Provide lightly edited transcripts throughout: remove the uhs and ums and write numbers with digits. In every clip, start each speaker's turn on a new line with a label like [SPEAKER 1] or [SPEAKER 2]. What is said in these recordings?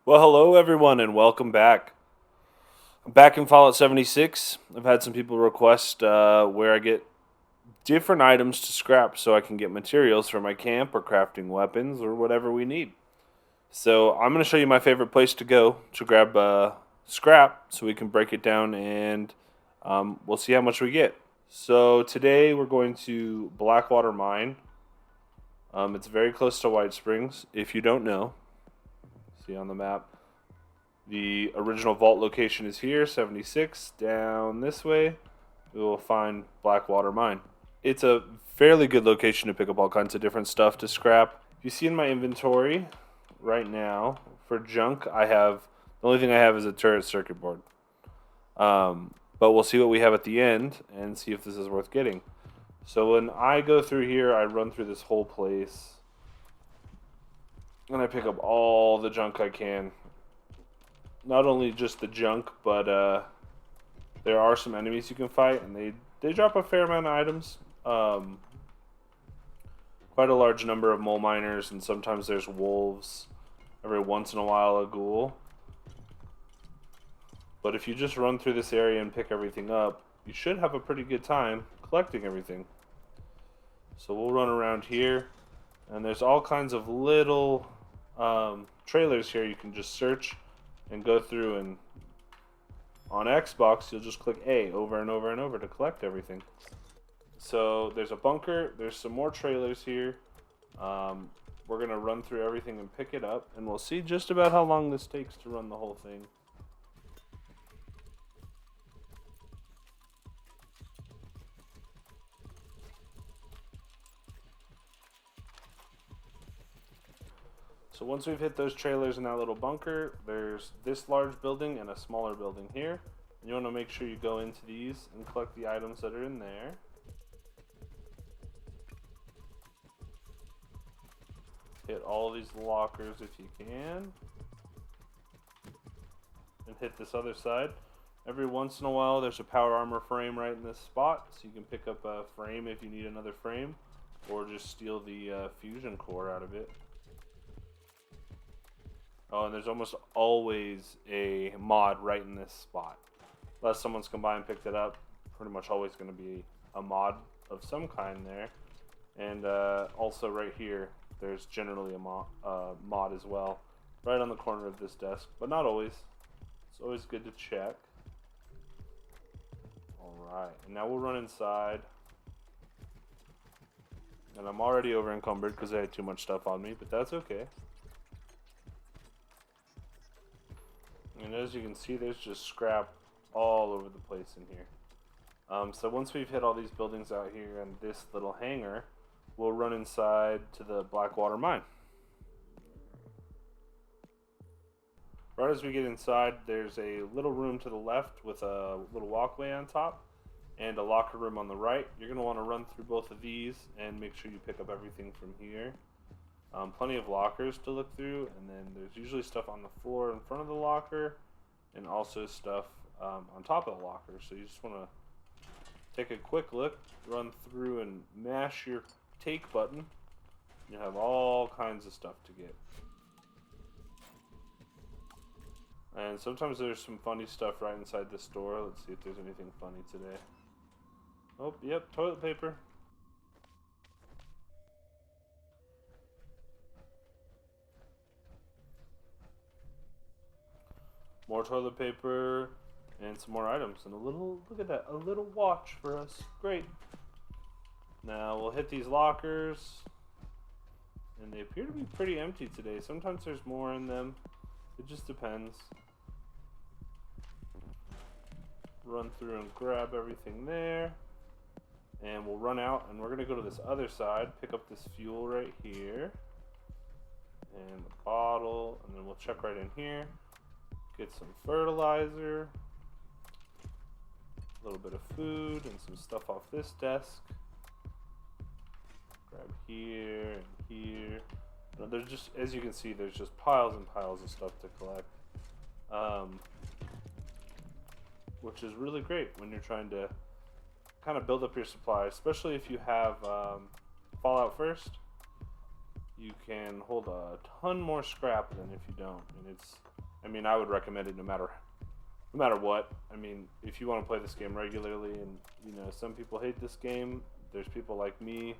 [SPEAKER 1] Well, hello everyone, and welcome back. I'm back in Fallout 76. I've had some people request where I get different items to scrap so I can get materials for my camp or crafting weapons or whatever we need. So I'm going to show you my favorite place to go to grab scrap so we can break it down and we'll see how much we get. So today we're going to Blackwater Mine. It's very close to White Springs. If you don't know, see on the map. The original vault location is here, 76. Down this way, we will find Blackwater Mine. It's a fairly good location to pick up all kinds of different stuff to scrap. If you see in my inventory right now, for junk, the only thing I have is a turret circuit board. But we'll see what we have at the end and see if this is worth getting. So when I go through here, I run through this whole place. And I pick up all the junk I can. Not only just the junk, but there are some enemies you can fight, and they drop a fair amount of items. Quite a large number of mole miners, and sometimes there's wolves. Every once in a while, a ghoul. But if you just run through this area and pick everything up, you should have a pretty good time collecting everything. So we'll run around here, and there's all kinds of little trailers here you can just search and go through, and on Xbox you'll just click A over and over and over to collect everything. So there's a bunker, there's some more trailers here. We're gonna run through everything and pick it up, and we'll see just about how long this takes to run the whole thing. So once we've hit those trailers in that little bunker, there's this large building and a smaller building here. And you want to make sure you go into these and collect the items that are in there. Hit all these lockers if you can. And hit this other side. Every once in a while there's a power armor frame right in this spot, so you can pick up a frame if you need another frame, or just steal the fusion core out of it. Oh, and there's almost always a mod right in this spot. Unless someone's come by and picked it up, pretty much always going to be a mod of some kind there. And also right here, there's generally a mod as well. Right on the corner of this desk, but not always. It's always good to check. Alright, and now we'll run inside. And I'm already over encumbered because I had too much stuff on me, but that's okay. And as you can see, there's just scrap all over the place in here. So once we've hit all these buildings out here and this little hangar, we'll run inside to the Blackwater Mine. Right as we get inside, there's a little room to the left with a little walkway on top and a locker room on the right. You're going to want to run through both of these and make sure you pick up everything from here. Plenty of lockers to look through, and then there's usually stuff on the floor in front of the locker and also stuff on top of the locker. So you just want to take a quick look, run through and mash your take button. You have all kinds of stuff to get. And sometimes there's some funny stuff right inside this door. Let's see if there's anything funny today. Oh, yep, toilet paper. More toilet paper and some more items and a little, look at that, a little watch for us. Great. Now we'll hit these lockers, and they appear to be pretty empty today. Sometimes there's more in them. It just depends. Run through and grab everything there, and we'll run out, and we're gonna go to this other side, pick up this fuel right here and the bottle, and then we'll check right in here. Get some fertilizer, a little bit of food, and some stuff off this desk. Grab here and here. Now there's just, as you can see, there's just piles and piles of stuff to collect, which is really great when you're trying to kind of build up your supply, especially if you have Fallout First. you can hold a ton more scrap than if you don't. And it's, I mean, I would recommend it no matter what. I mean, if you want to play this game regularly, and you know, some people hate this game. There's people like me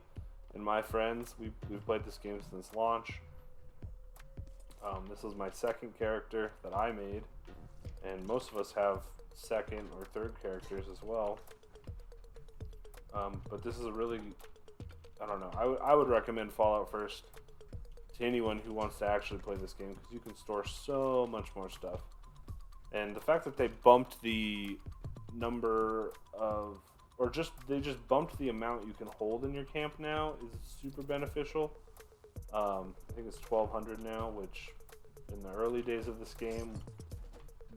[SPEAKER 1] and my friends. We've played this game since launch. This is my second character that I made, and most of us have second or third characters as well. But this is a really, I don't know. I would recommend Fallout First to anyone who wants to actually play this game, because you can store so much more stuff. And the fact that they bumped the number of, or they just bumped the amount you can hold in your camp now is super beneficial. I think it's 1,200 now, which in the early days of this game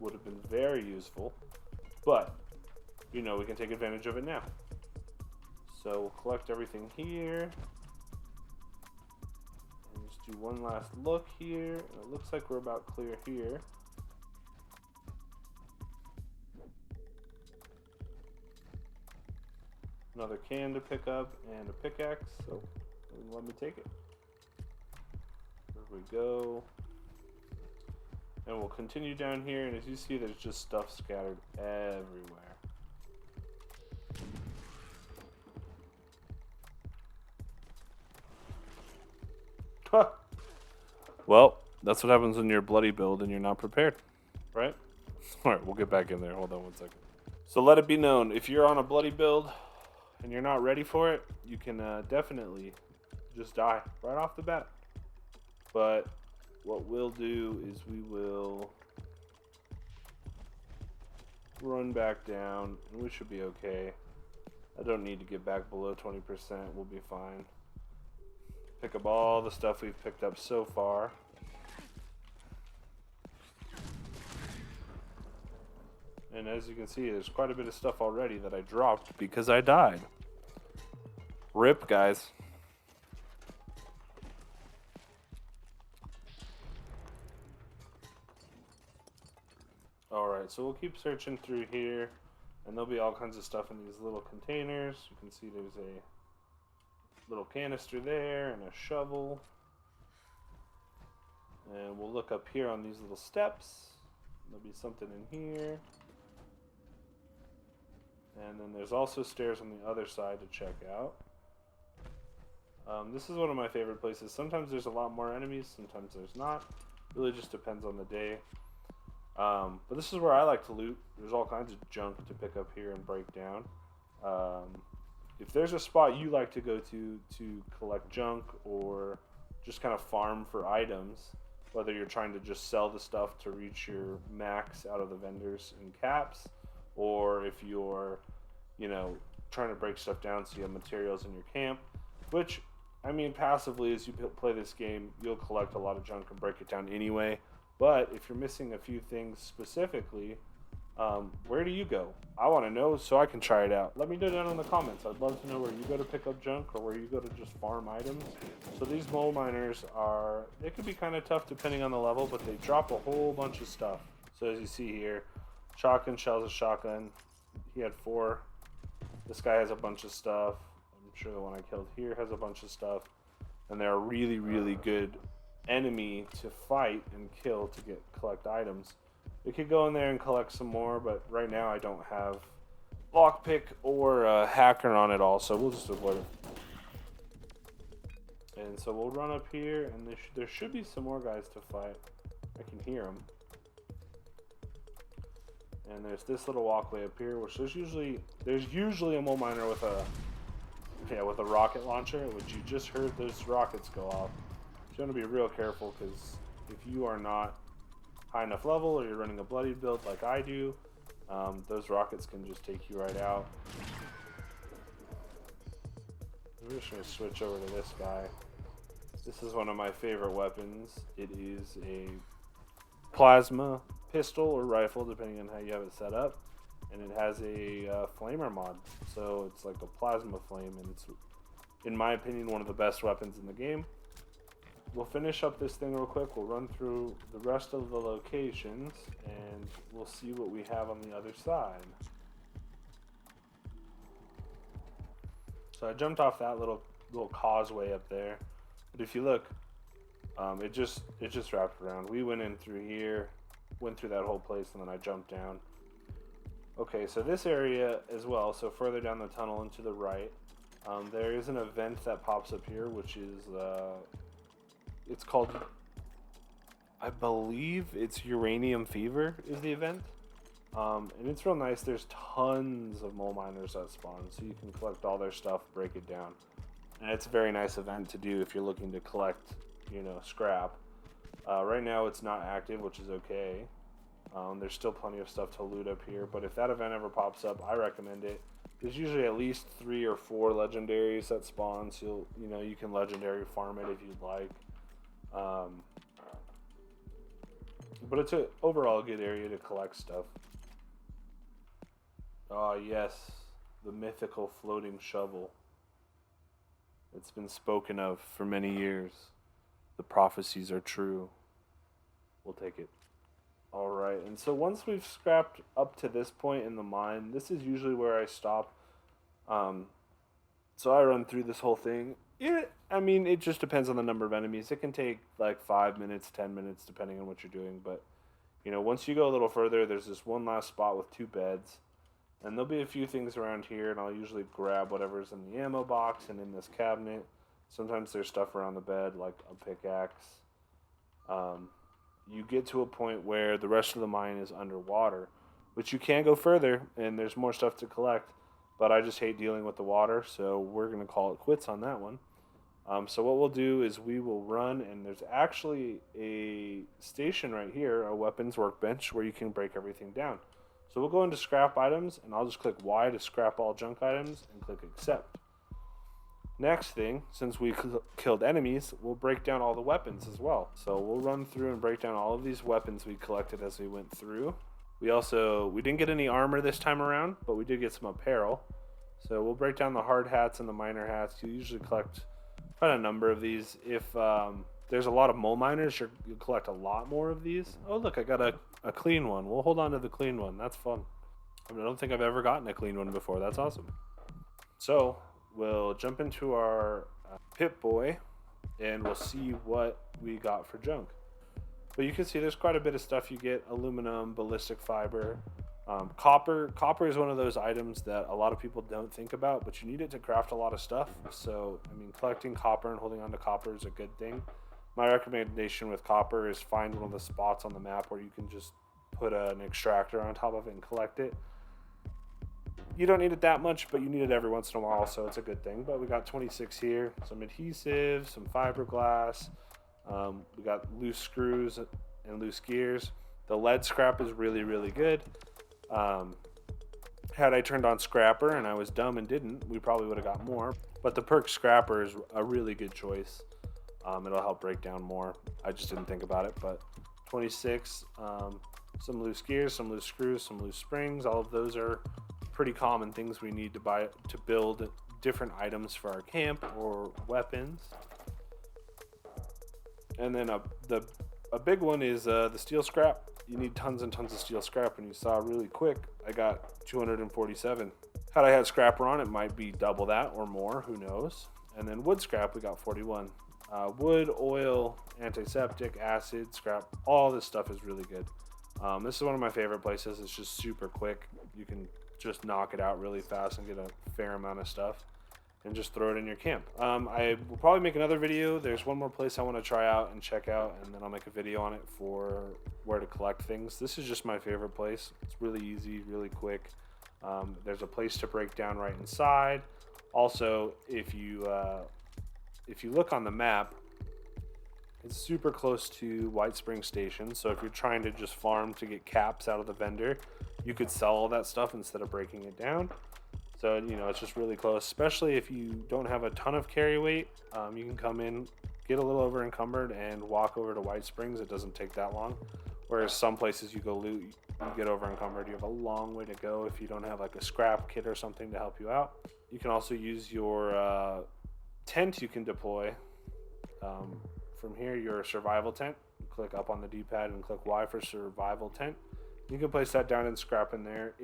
[SPEAKER 1] would have been very useful. But, you know, we can take advantage of it now. So we'll collect everything here. And just do one last look here. And it looks like we're about clear here. Another can to pick up and a pickaxe, so let me take it. There we go. And we'll continue down here, and as you see, there's just stuff scattered everywhere. Huh. Well, that's what happens when you're a bloody build and you're not prepared, right? Alright, we'll get back in there. Hold on 1 second. So let it be known, if you're on a bloody build and you're not ready for it, you can definitely just die right off the bat. But what we'll do is we will run back down, and we should be okay. I don't need to get back below 20%. We'll be fine. Pick up all the stuff we've picked up so far. And as you can see, there's quite a bit of stuff already that I dropped because I died. RIP, guys. Alright, so we'll keep searching through here, and there'll be all kinds of stuff in these little containers. You can see there's a little canister there and a shovel. And we'll look up here on these little steps. There'll be something in here. And then there's also stairs on the other side to check out. This is one of my favorite places. Sometimes there's a lot more enemies, sometimes there's not. Really just depends on the day. But this is where I like to loot. There's all kinds of junk to pick up here and break down. If there's a spot you like to go to collect junk or just kind of farm for items, whether you're trying to just sell the stuff to reach your max out of the vendors and caps, or if you're, you know, trying to break stuff down so you have materials in your camp, which, I mean, passively as you play this game, you'll collect a lot of junk and break it down anyway. But if you're missing a few things specifically, where do you go? I want to know so I can try it out. Let me know down in the comments. I'd love to know where you go to pick up junk or where you go to just farm items. So these mole miners they could be kind of tough depending on the level, but they drop a whole bunch of stuff. So as you see here, shotgun shells, a shotgun. He had 4. This guy has a bunch of stuff. I'm sure the one I killed here has a bunch of stuff. And they're a really, really good enemy to fight and kill to collect items. We could go in there and collect some more, but right now I don't have lockpick or hacker on it all, so we'll just avoid it. And so we'll run up here, and there should be some more guys to fight. I can hear them. And there's this little walkway up here, which there's usually a mole miner with a rocket launcher, which you just heard those rockets go off. So you want to be real careful, because if you are not high enough level or you're running a bloody build like I do, those rockets can just take you right out. We're just going to switch over to this guy. This is one of my favorite weapons. It is a plasma pistol or rifle, depending on how you have it set up, and it has a flamer mod, so it's like a plasma flame, and it's, in my opinion, one of the best weapons in the game. We'll finish up this thing real quick. We'll run through the rest of the locations, and we'll see what we have on the other side. So I jumped off that little causeway up there, but if you look, It just wrapped around. We went in through here, went through that whole place, and then I jumped down. Okay, so this area as well, so further down the tunnel and to the right, there is an event that pops up here, which is, it's called, I believe it's Uranium Fever is the event. And it's real nice. There's tons of mole miners that spawn, so you can collect all their stuff, break it down. And it's a very nice event to do if you're looking to collect, scrap. Right now it's not active, which is okay. There's still plenty of stuff to loot up here, but if that event ever pops up, I recommend it. There's usually at least 3 or 4 legendaries that spawn, so you can legendary farm it if you'd like. But it's an overall good area to collect stuff. Oh yes, the mythical floating shovel. It's been spoken of for many years. The prophecies are true. We'll take it. Alright, and so once we've scrapped up to this point in the mine, this is usually where I stop. So I run through this whole thing. It just depends on the number of enemies. It can take like 5 minutes, 10 minutes, depending on what you're doing. But, once you go a little further, there's this one last spot with 2 beds. And there'll be a few things around here, and I'll usually grab whatever's in the ammo box and in this cabinet. Sometimes there's stuff around the bed, like a pickaxe. You get to a point where the rest of the mine is underwater, which you can go further, and there's more stuff to collect, but I just hate dealing with the water, so we're going to call it quits on that one. So what we'll do is we will run, and there's actually a station right here, a weapons workbench, where you can break everything down. So we'll go into scrap items, and I'll just click Y to scrap all junk items, and click accept. Next thing, since we killed enemies, we'll break down all the weapons as well. So we'll run through and break down all of these weapons we collected as we went through. We didn't get any armor this time around, but we did get some apparel. So we'll break down the hard hats and the miner hats. You usually collect quite a number of these. If there's a lot of mole miners, you'll collect a lot more of these. Oh look, I got a clean one. We'll hold on to the clean one. That's fun. I don't think I've ever gotten a clean one before. That's awesome. So we'll jump into our Pip-Boy, and we'll see what we got for junk. But you can see there's quite a bit of stuff you get. Aluminum, ballistic fiber, copper. Copper is one of those items that a lot of people don't think about, but you need it to craft a lot of stuff. So, collecting copper and holding on to copper is a good thing. My recommendation with copper is find one of the spots on the map where you can just put an extractor on top of it and collect it. You don't need it that much, but you need it every once in a while, so it's a good thing. But we got 26 here, some adhesive, some fiberglass. We got loose screws and loose gears. The lead scrap is really, really good. Had I turned on Scrapper and I was dumb and didn't, we probably would have got more. But the perk Scrapper is a really good choice. It'll help break down more. I just didn't think about it, but 26, some loose gears, some loose screws, some loose springs. All of those are pretty common things we need to buy to build different items for our camp or weapons. And then a big one is the steel scrap. You need tons and tons of steel scrap, and you saw really quick I got 247. Had I had Scrapper on, it might be double that or more, who knows. And then wood scrap, we got 41. Wood, oil, antiseptic, acid, scrap, all this stuff is really good. This is one of my favorite places. It's just super quick. You can just knock it out really fast and get a fair amount of stuff and just throw it in your camp. I will probably make another video. There's one more place I want to try out and check out, and then I'll make a video on it for where to collect things. This is just my favorite place. It's really easy, really quick. There's a place to break down right inside. Also, if you look on the map, it's super close to White Springs Station. So if you're trying to just farm to get caps out of the vendor, you could sell all that stuff instead of breaking it down. So, it's just really close, especially if you don't have a ton of carry weight. You can come in, get a little over encumbered, and walk over to White Springs. It doesn't take that long. Whereas some places you go loot, you get over encumbered. You have a long way to go if you don't have like a scrap kit or something to help you out. You can also use your tent you can deploy. From here, your survival tent. Click up on the D-pad and click Y for survival tent. You can place that down and scrap in there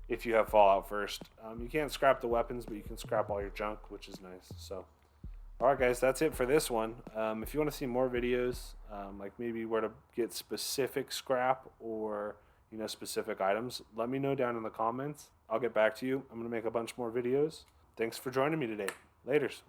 [SPEAKER 1] if you have Fallout first. You can't scrap the weapons, but you can scrap all your junk, which is nice. So All right, guys, that's it for this one. If you want to see more videos, like maybe where to get specific scrap or specific items, let me know down in the comments. I'll get back to you. I'm gonna make a bunch more videos. Thanks for joining me today. Laters.